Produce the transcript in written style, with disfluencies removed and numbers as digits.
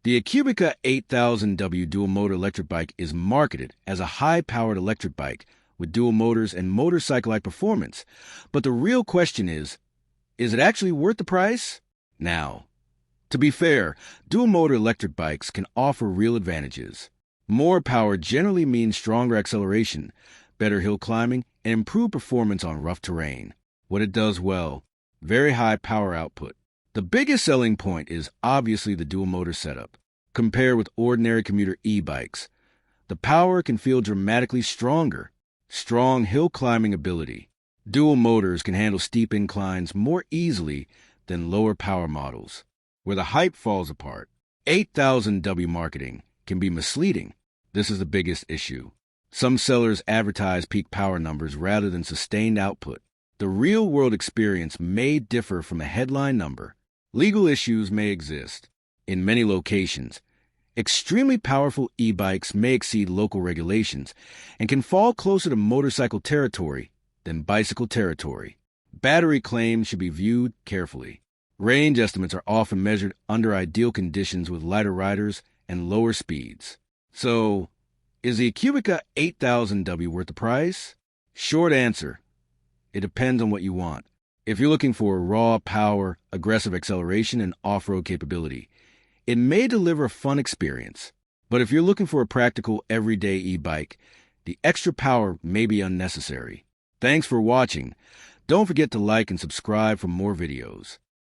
The Ekubyka 8000W dual motor electric bike is marketed as a high-powered electric bike with dual motors and motorcycle-like performance. But the real question is it actually worth the price? Now, to be fair, dual motor electric bikes can offer real advantages. More power generally means stronger acceleration, better hill climbing, and improved performance on rough terrain. What it does well, very high power output. The biggest selling point is obviously the dual motor setup. Compared with ordinary commuter e-bikes, the power can feel dramatically stronger. Strong hill climbing ability. Dual motors can handle steep inclines more easily than lower power models, where the hype falls apart. 8000W marketing can be misleading. This is the biggest issue. Some sellers advertise peak power numbers rather than sustained output. The real-world experience may differ from a headline number. Legal issues may exist. In many locations, extremely powerful e-bikes may exceed local regulations and can fall closer to motorcycle territory than bicycle territory. Battery claims should be viewed carefully. Range estimates are often measured under ideal conditions with lighter riders and lower speeds. So, is the Ekubyka 8000W worth the price? Short answer: it depends on what you want. If you're looking for raw power, aggressive acceleration, and off-road capability, it may deliver a fun experience. But if you're looking for a practical, everyday e-bike, the extra power may be unnecessary. Thanks for watching. Don't forget to like and subscribe for more videos.